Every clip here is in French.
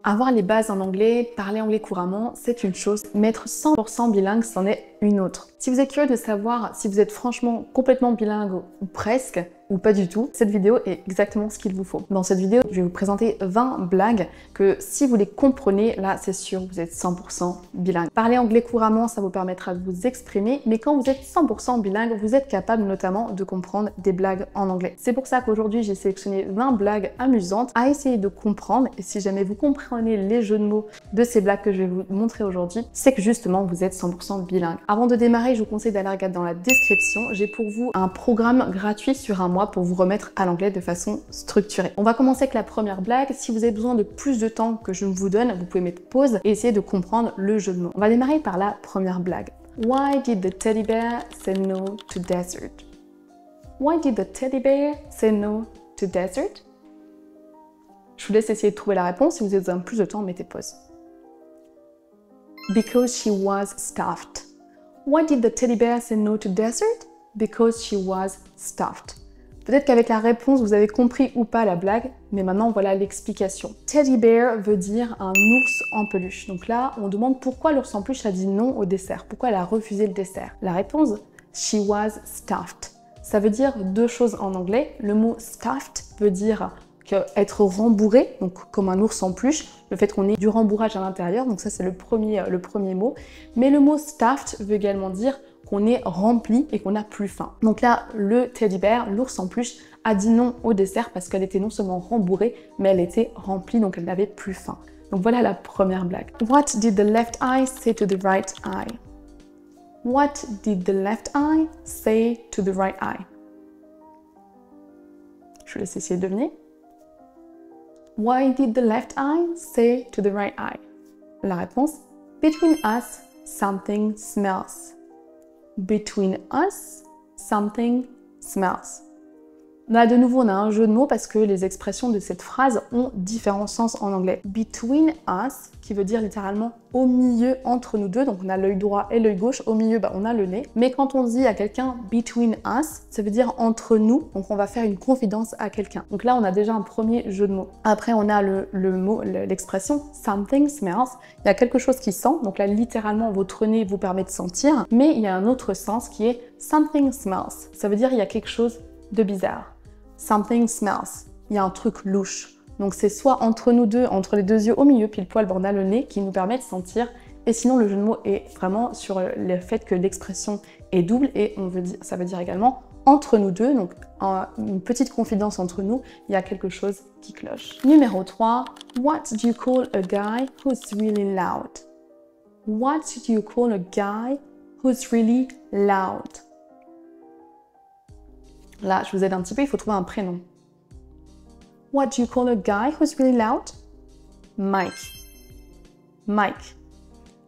Avoir les bases en anglais, parler anglais couramment, c'est une chose, mais être 100% bilingue, c'en est une autre. Si vous êtes curieux de savoir si vous êtes franchement complètement bilingue ou presque, ou pas du tout, cette vidéo est exactement ce qu'il vous faut. Dans cette vidéo, je vais vous présenter 20 blagues que si vous les comprenez, là c'est sûr, vous êtes 100% bilingue. Parler anglais couramment, ça vous permettra de vous exprimer, mais quand vous êtes 100% bilingue, vous êtes capable notamment de comprendre des blagues en anglais. C'est pour ça qu'aujourd'hui, j'ai sélectionné 20 blagues amusantes à essayer de comprendre, et si jamais vous comprenez les jeux de mots de ces blagues que je vais vous montrer aujourd'hui, c'est que justement, vous êtes 100% bilingue. Avant de démarrer, je vous conseille d'aller regarder dans la description, j'ai pour vous un programme gratuit sur un mois pour vous remettre à l'anglais de façon structurée. On va commencer avec la première blague. Si vous avez besoin de plus de temps que je ne vous donne, vous pouvez mettre pause et essayer de comprendre le jeu de mots. On va démarrer par la première blague. Why did the teddy bear say no to desert? Why did the teddy bear say no to desert? Je vous laisse essayer de trouver la réponse. Si vous avez besoin de plus de temps, mettez pause. Because she was stuffed. Why did the teddy bear say no to desert? Because she was stuffed. Peut-être qu'avec la réponse, vous avez compris ou pas la blague, mais maintenant voilà l'explication. Teddy bear veut dire un ours en peluche. Donc là, on demande pourquoi l'ours en peluche a dit non au dessert. Pourquoi elle a refusé le dessert? La réponse, she was stuffed. Ça veut dire deux choses en anglais. Le mot stuffed veut dire être rembourré, donc comme un ours en peluche, le fait qu'on ait du rembourrage à l'intérieur, donc ça c'est le premier mot. Mais le mot stuffed veut également dire qu'on est rempli et qu'on n'a plus faim. Donc là, le teddy bear, l'ours en peluche, a dit non au dessert parce qu'elle était non seulement rembourrée, mais elle était remplie, donc elle n'avait plus faim. Donc voilà la première blague. What did the left eye say to the right eye? What did the left eye say to the right eye? Je vous laisse essayer de deviner. Why did the left eye say to the right eye? La réponse, between us, something smells. Between us, something smells. Là, de nouveau, on a un jeu de mots parce que les expressions de cette phrase ont différents sens en anglais. Between us, qui veut dire littéralement au milieu, entre nous deux. Donc, on a l'œil droit et l'œil gauche. Au milieu, on a le nez. Mais quand on dit à quelqu'un between us, ça veut dire entre nous. Donc, on va faire une confidence à quelqu'un. Donc là, on a déjà un premier jeu de mots. Après, on a l'expression something smells. Il y a quelque chose qui sent. Donc là, littéralement, votre nez vous permet de sentir. Mais il y a un autre sens qui est something smells. Ça veut dire il y a quelque chose de bizarre. Something smells. Il y a un truc louche. Donc c'est soit entre nous deux, entre les deux yeux au milieu, pile poil, on a le nez qui nous permet de sentir. Et sinon, le jeu de mots est vraiment sur le fait que l'expression est double et ça veut dire également entre nous deux. Donc une petite confidence entre nous, il y a quelque chose qui cloche. Numéro 3. What do you call a guy who's really loud? What do you call a guy who's really loud? Là, je vous aide un petit peu, il faut trouver un prénom. What do you call a guy who's really loud? Mike. Mike.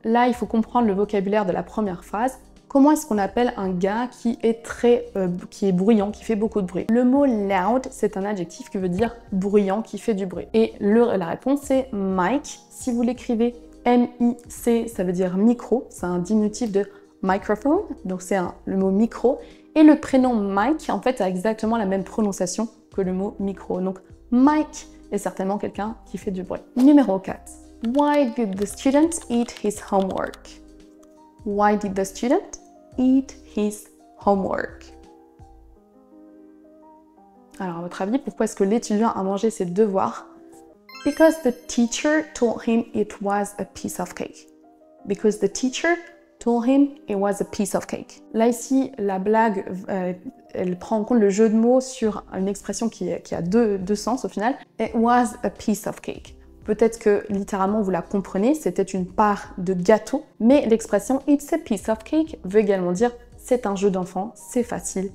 Là, il faut comprendre le vocabulaire de la première phrase. Comment est-ce qu'on appelle un gars qui est bruyant, qui fait beaucoup de bruit? Le mot loud, c'est un adjectif qui veut dire bruyant, qui fait du bruit. Et la réponse, c'est Mike. Si vous l'écrivez M-I-C, ça veut dire micro. C'est un diminutif de microphone, donc c'est le mot micro. Et le prénom Mike, en fait, a exactement la même prononciation que le mot micro. Donc, Mike est certainement quelqu'un qui fait du bruit. Numéro 4. Why did the student eat his homework? Why did the student eat his homework? Alors, à votre avis, pourquoi est-ce que l'étudiant a mangé ses devoirs? Because the teacher told him it was a piece of cake. Because the teacher told him it was a piece of cake. Là ici, la blague, elle prend en compte le jeu de mots sur une expression qui a deux sens au final. It was a piece of cake. Peut-être que littéralement vous la comprenez, c'était une part de gâteau, mais l'expression it's a piece of cake veut également dire c'est un jeu d'enfant, c'est facile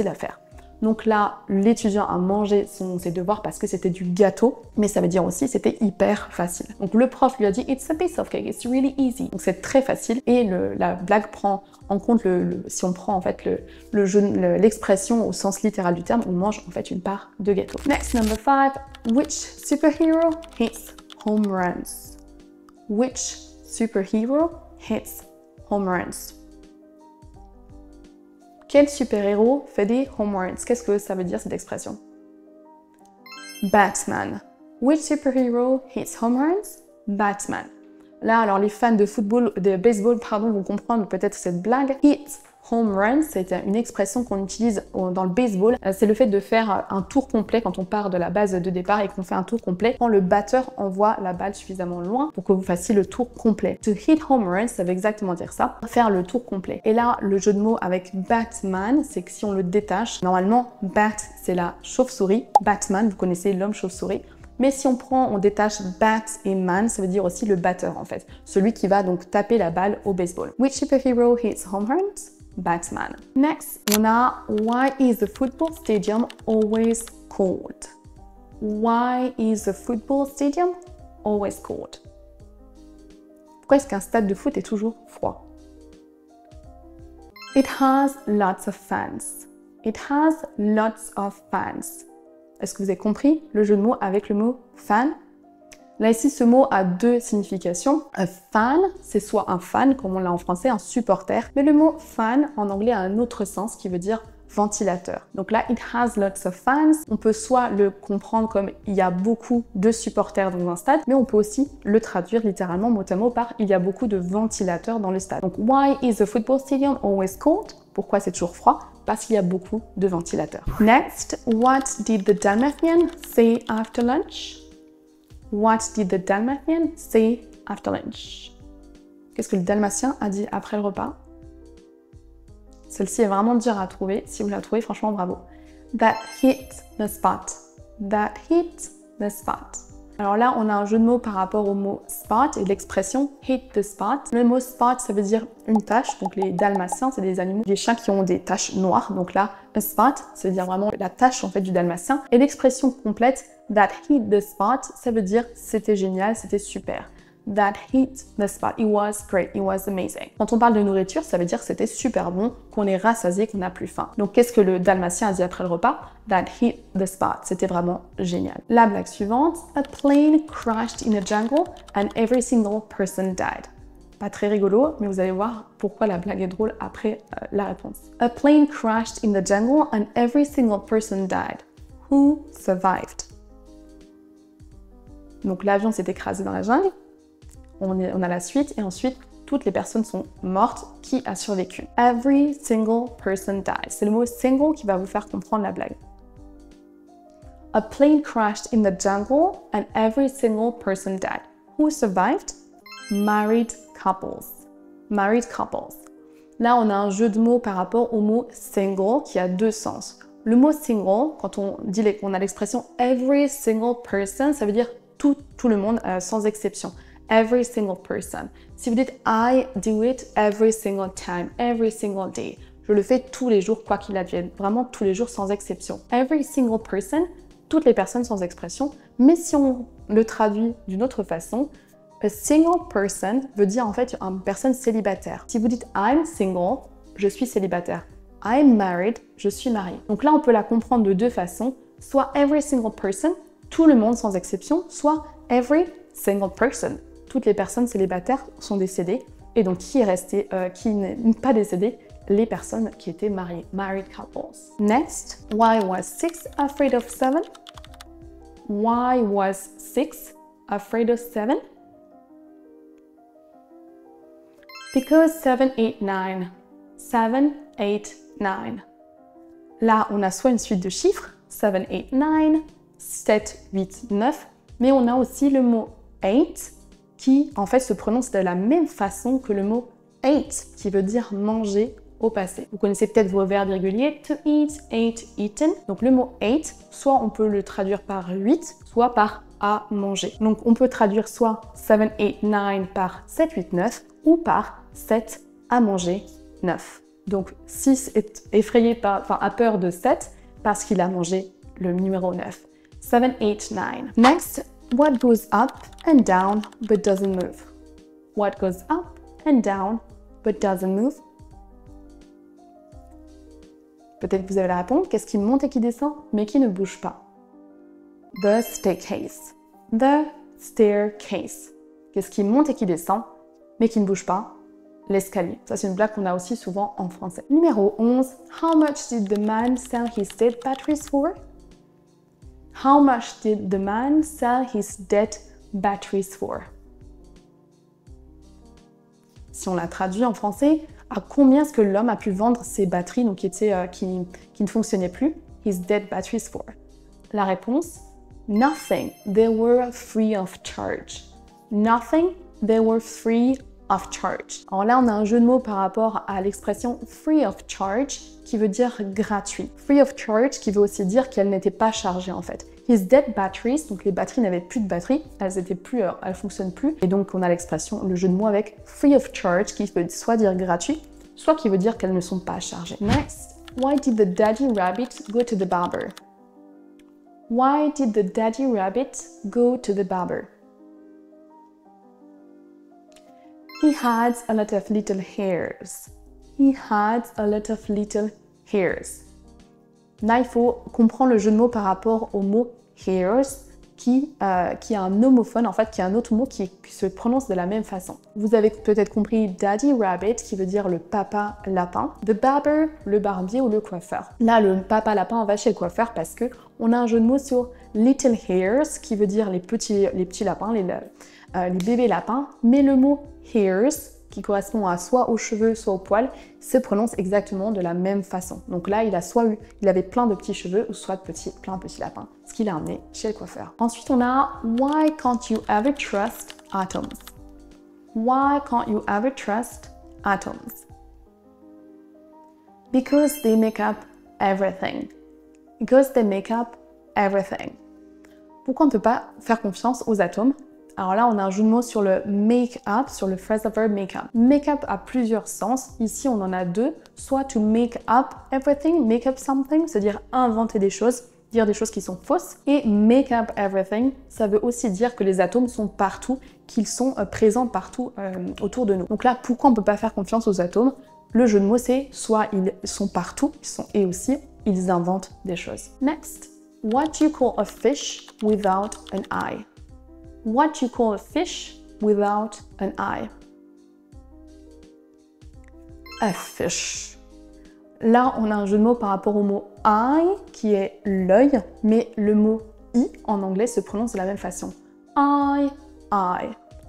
à faire. Donc là, l'étudiant a mangé ses devoirs parce que c'était du gâteau, mais ça veut dire aussi c'était hyper facile. Donc le prof lui a dit it's a piece of cake, it's really easy. Donc c'est très facile et la blague prend en compte si on prend en fait l'expression au sens littéral du terme, on mange en fait une part de gâteau. Next, number 5. Which superhero hits home runs? Which superhero hits home runs? Quel super-héros fait des home runs? Qu'est-ce que ça veut dire cette expression? Batman. Which superhero hits home runs? Batman. Là, alors les fans de football, de baseball, pardon, vont comprendre peut-être cette blague. Hit home run, c'est une expression qu'on utilise dans le baseball. C'est le fait de faire un tour complet quand on part de la base de départ et qu'on fait un tour complet quand le batteur envoie la balle suffisamment loin pour que vous fassiez le tour complet. To hit home run, ça veut exactement dire ça, faire le tour complet. Et là, le jeu de mots avec Batman, c'est que si on le détache, normalement, bat, c'est la chauve-souris. Batman, vous connaissez l'homme chauve-souris. Mais si on détache bat et man, ça veut dire aussi le batteur en fait. Celui qui va donc taper la balle au baseball. Which superhero hits home runs? Batman. Next, on a why is the football stadium always cold? Why is the football stadium always cold? Pourquoi est-ce qu'un stade de foot est toujours froid? It has lots of fans. It has lots of fans. Est-ce que vous avez compris le jeu de mots avec le mot fan? Là, ici, ce mot a deux significations. Un fan, c'est soit un fan, comme on l'a en français, un supporter. Mais le mot fan, en anglais, a un autre sens qui veut dire ventilateur. Donc là, it has lots of fans. On peut soit le comprendre comme il y a beaucoup de supporters dans un stade, mais on peut aussi le traduire littéralement mot à mot par il y a beaucoup de ventilateurs dans le stade. Donc, why is the football stadium always cold? Pourquoi c'est toujours froid? Parce qu'il y a beaucoup de ventilateurs. Next, what did the Dalmatian say after lunch? What did the Dalmatian say after lunch? Qu'est-ce que le Dalmatien a dit après le repas? Celle-ci est vraiment dure à trouver. Si vous la trouvez, franchement, bravo. That hit the spot. That hit the spot. Alors là, on a un jeu de mots par rapport au mot spot et l'expression hit the spot. Le mot spot, ça veut dire une tache. Donc les dalmatiens, c'est des animaux, des chiens qui ont des taches noires. Donc là, a spot, ça veut dire vraiment la tache en fait du dalmatien. Et l'expression complète, that hit the spot, ça veut dire c'était génial, c'était super. That hit the spot. It was great. It was amazing. Quand on parle de nourriture, ça veut dire que c'était super bon, qu'on est rassasié, qu'on n'a plus faim. Donc, qu'est-ce que le dalmatien a dit après le repas? That hit the spot. C'était vraiment génial. La blague suivante. A plane crashed in a jungle and every single person died. Pas très rigolo, mais vous allez voir pourquoi la blague est drôle après la réponse. A plane crashed in the jungle and every single person died. Who survived? Donc, l'avion s'est écrasé dans la jungle. On a la suite et ensuite toutes les personnes sont mortes. Qui a survécu? Every single person died. C'est le mot single qui va vous faire comprendre la blague. A plane crashed in the jungle and every single person died. Who survived? Married couples. Married couples. Là, on a un jeu de mots par rapport au mot single qui a deux sens. Le mot single, quand on a l'expression every single person, ça veut dire tout le monde sans exception. Every single person. Si vous dites I do it every single time, every single day. Je le fais tous les jours, quoi qu'il advienne. Vraiment tous les jours sans exception. Every single person, toutes les personnes sans expression. Mais si on le traduit d'une autre façon, a single person veut dire en fait une personne célibataire. Si vous dites I'm single, je suis célibataire. I'm married, je suis mariée. Donc là, on peut la comprendre de deux façons. Soit every single person, tout le monde sans exception, soit every single person. Toutes les personnes célibataires sont décédées. Et donc, qui est resté, qui n'est pas décédé? Les personnes qui étaient mariées. Married couples. Next, why was 6 afraid of 7? Why was 6 afraid of 7? Because 7, 8, 9. 7, 8, 9. Là, on a soit une suite de chiffres, 7, 8, 9, 7, 8, 9, mais on a aussi le mot 8 qui, en fait, se prononce de la même façon que le mot ate, qui veut dire manger au passé. Vous connaissez peut-être vos verbes irréguliers, to eat, ate, eaten. Donc le mot ate, soit on peut le traduire par 8, soit par à manger. Donc on peut traduire soit 7, 8, 9 par 7, 8, 9 ou par 7 à manger 9. Donc 6 est effrayé a peur de 7 parce qu'il a mangé le numéro 9. 7, 8, 9. Next, what goes up and down but doesn't move? What goes up and down but doesn't move? Peut-être que vous avez la réponse. Qu'est-ce qui monte et qui descend mais qui ne bouge pas? The staircase. The staircase. Qu'est-ce qui monte et qui descend mais qui ne bouge pas? L'escalier. Ça, c'est une blague qu'on a aussi souvent en français. Numéro 11. How much did the man sell his dead batteries for? How much did the man sell his dead batteries for? Si on l'a traduit en français, à combien est-ce que l'homme a pu vendre ses batteries donc qui ne fonctionnaient plus? His dead batteries for. La réponse, nothing. They were free of charge. Nothing. They were free of charge. Alors là, on a un jeu de mots par rapport à l'expression free of charge qui veut dire gratuit. Free of charge qui veut aussi dire qu'elle n'était pas chargée en fait. His dead batteries, donc les batteries n'avaient plus de batterie, elles fonctionnent plus. Et donc on a l'expression, le jeu de mots avec free of charge qui veut soit dire gratuit, soit qui veut dire qu'elles ne sont pas chargées. Next, why did the daddy rabbit go to the barber? Why did the daddy rabbit go to the barber? He had a lot of little hairs. He had a lot of little hairs. Là, il faut comprendre le jeu de mots par rapport au mot hairs qui est un homophone, en fait, qui est un autre mot qui se prononce de la même façon. Vous avez peut-être compris Daddy Rabbit qui veut dire le papa lapin, the barber, le barbier ou le coiffeur. Là, le papa lapin, on va chez le coiffeur parce que on a un jeu de mots sur little hairs qui veut dire les petits lapins, les bébés lapins, mais le mot hairs qui correspond à soit aux cheveux, soit aux poils, se prononce exactement de la même façon. Donc là, il avait plein de petits cheveux ou soit plein de petits lapins, ce qu'il a amené chez le coiffeur. Ensuite, on a Why can't you ever trust atoms? Why can't you ever trust atoms? Because they make up everything. Because they make up everything. Pourquoi on ne peut pas faire confiance aux atomes? Alors là, on a un jeu de mots sur le make-up, sur le phrasal verb make-up. Make-up a plusieurs sens. Ici, on en a deux. Soit to make up everything, make up something, c'est-à-dire inventer des choses, dire des choses qui sont fausses. Et make up everything, ça veut aussi dire que les atomes sont partout, qu'ils sont présents partout autour de nous. Donc là, pourquoi on ne peut pas faire confiance aux atomes? Le jeu de mots, c'est soit ils sont partout, et aussi, ils inventent des choses. Next, what do you call a fish without an eye? What do you call a fish without an eye? A fish. Là, on a un jeu de mots par rapport au mot eye, qui est l'œil, mais le mot i en anglais se prononce de la même façon. Eye.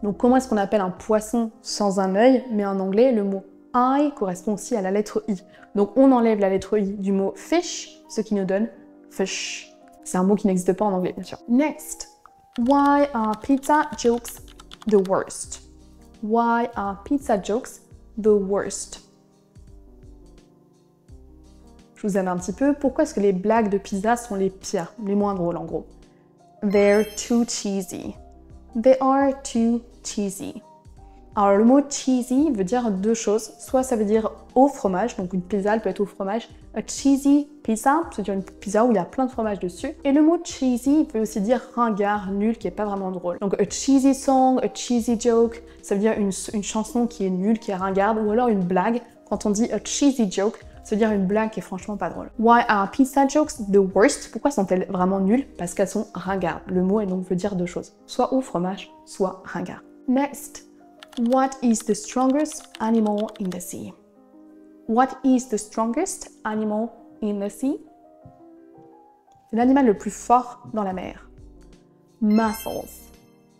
Donc, comment est-ce qu'on appelle un poisson sans un œil? Mais en anglais, le mot eye correspond aussi à la lettre i. Donc, on enlève la lettre i du mot fish, ce qui nous donne fish. C'est un mot qui n'existe pas en anglais, bien sûr. Next. Why are pizza jokes the worst? Why are pizza jokes the worst? Je vous aime un petit peu. Pourquoi est-ce que les blagues de pizza sont les pires, les moins drôles en gros? They're too cheesy. They are too cheesy. Alors le mot cheesy veut dire deux choses. Soit ça veut dire au fromage, donc une pizza elle peut être au fromage. A cheesy pizza, c'est-à-dire une pizza où il y a plein de fromage dessus. Et le mot cheesy veut aussi dire ringard, nul, qui est pas vraiment drôle. Donc a cheesy song, a cheesy joke, ça veut dire une chanson qui est nulle, qui est ringarde, ou alors une blague. Quand on dit a cheesy joke, ça veut dire une blague qui est franchement pas drôle. Why are pizza jokes the worst? Pourquoi sont-elles vraiment nulles? Parce qu'elles sont ringardes. Le mot donc veut dire deux choses, soit au fromage, soit ringard. Next. What is the strongest animal in the sea? What is the strongest animal in the sea? C'est l'animal le plus fort dans la mer. Muscles.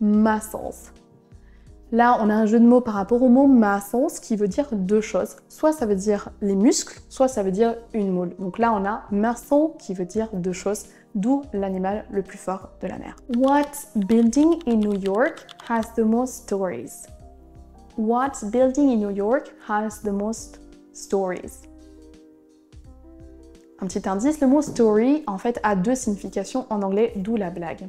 Muscles. Là, on a un jeu de mots par rapport au mot muscles qui veut dire deux choses. Soit ça veut dire les muscles, soit ça veut dire une moule. Donc là, on a muscle qui veut dire deux choses, d'où l'animal le plus fort de la mer. What building in New York has the most stories? What building in New York has the most stories? Un petit indice, le mot story en fait a deux significations en anglais, d'où la blague.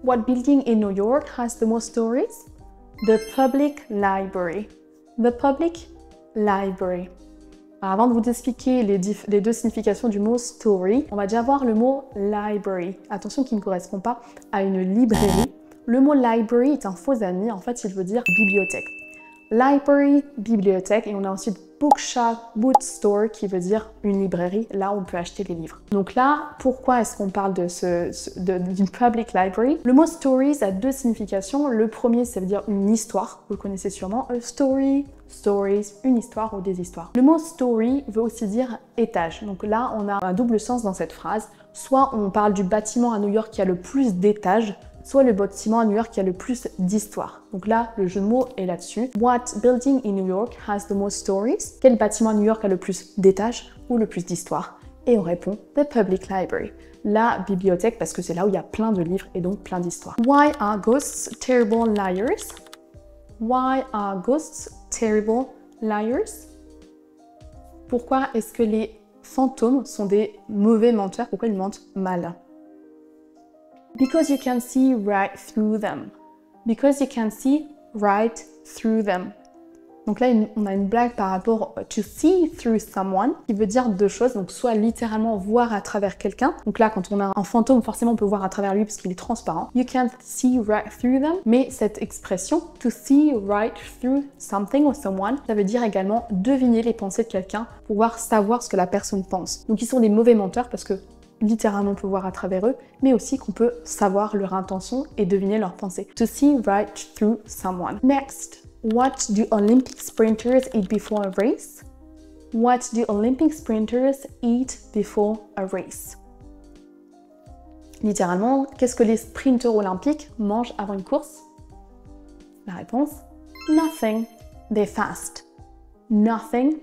What building in New York has the most stories? The public library. The public library. Alors, avant de vous expliquer les deux significations du mot story, on va déjà voir le mot library. Attention qu'il ne correspond pas à une librairie. Le mot library est un faux ami, en fait il veut dire bibliothèque. Library, bibliothèque, et on a ensuite bookshop, bookstore qui veut dire une librairie, là où on peut acheter les livres. Donc là, pourquoi est-ce qu'on parle d'une public library? Le mot stories a deux significations. Le premier, ça veut dire une histoire, vous le connaissez sûrement, a story stories, une histoire ou des histoires. Le mot story veut aussi dire étage. Donc là, on a un double sens dans cette phrase. Soit on parle du bâtiment à New York qui a le plus d'étages, soit le bâtiment à New York qui a le plus d'histoires. Donc là, le jeu de mots est là-dessus. What building in New York has the most stories? Quel bâtiment à New York a le plus d'étages ou le plus d'histoires? Et on répond the public library, la bibliothèque, parce que c'est là où il y a plein de livres et donc plein d'histoires. Why are ghosts terrible liars? Why are ghosts terrible liars? Pourquoi est-ce que les fantômes sont des mauvais menteurs? Pourquoi ils mentent mal? Because you can see right through them. Because you can see right through them. Donc là, on a une blague par rapport to see through someone, qui veut dire deux choses. Donc soit littéralement voir à travers quelqu'un. Donc là, quand on a un fantôme, forcément on peut voir à travers lui parce qu'il est transparent. You can see right through them. Mais cette expression, to see right through something or someone, ça veut dire également deviner les pensées de quelqu'un, pouvoir savoir ce que la personne pense. Donc ils sont des mauvais menteurs parce que littéralement on peut voir à travers eux, mais aussi qu'on peut savoir leur intention et deviner leurs pensées. To see right through someone. Next. What do Olympic sprinters eat before a race? What do Olympic sprinters eat before a race? Littéralement, qu'est-ce que les sprinters olympiques mangent avant une course? La réponse, nothing, they fast. Nothing,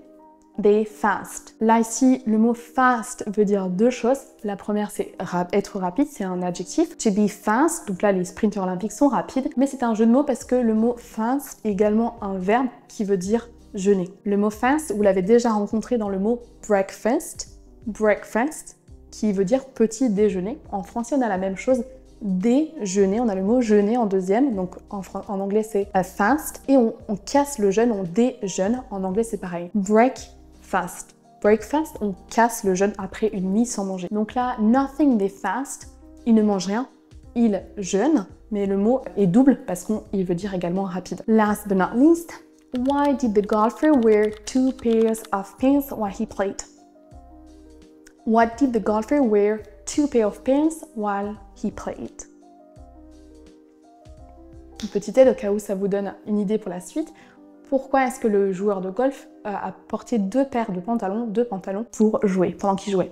they fast. Là ici, le mot fast veut dire deux choses. La première, c'est être rapide, c'est un adjectif. To be fast, donc là les sprinters olympiques sont rapides, mais c'est un jeu de mots parce que le mot fast est également un verbe qui veut dire jeûner. Le mot fast, vous l'avez déjà rencontré dans le mot breakfast, breakfast, qui veut dire petit déjeuner. En français, on a la même chose, déjeuner, on a le mot jeûner en deuxième, donc en anglais c'est a fast, et on casse le jeûne, on déjeune, en anglais c'est pareil. Breakfast. Breakfast, on casse le jeûne après une nuit sans manger. Donc là, nothing they fast, ils ne mangent rien, ils jeûnent, mais le mot est double parce qu'il veut dire également rapide. Last but not least, why did the golfer wear 2 pairs of pants while he played? What did the golfer wear 2 pairs of pants while he played? Une petite aide au cas où ça vous donne une idée pour la suite. Pourquoi est-ce que le joueur de golf a porté 2 paires de pantalons, pour jouer, pendant qu'il jouait?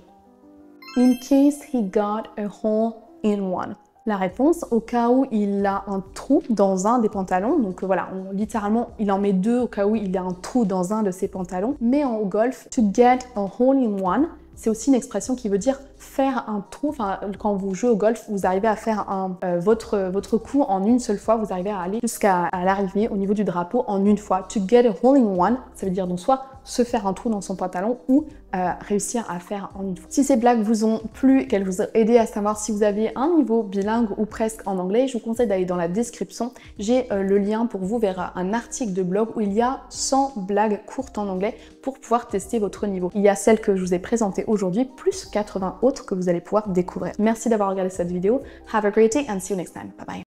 In case he got a hole in one. La réponse, au cas où il a un trou dans un des pantalons. Donc voilà, littéralement, il en met 2 au cas où il a un trou dans un de ses pantalons. Mais au golf, to get a hole in one, c'est aussi une expression qui veut dire faire un trou. Enfin, quand vous jouez au golf, vous arrivez à faire votre coup en une seule fois. Vous arrivez à aller jusqu'à l'arrivée au niveau du drapeau en une fois. To get a hole in one, ça veut dire donc soit se faire un trou dans son pantalon ou réussir à faire en une fois. Si ces blagues vous ont plu, qu'elles vous ont aidé à savoir si vous aviez un niveau bilingue ou presque en anglais, je vous conseille d'aller dans la description. J'ai le lien pour vous vers un article de blog où il y a 100 blagues courtes en anglais pour pouvoir tester votre niveau. Il y a celles que je vous ai présentées aujourd'hui, plus 80 autres que vous allez pouvoir découvrir. Merci d'avoir regardé cette vidéo. Have a great day and see you next time. Bye bye.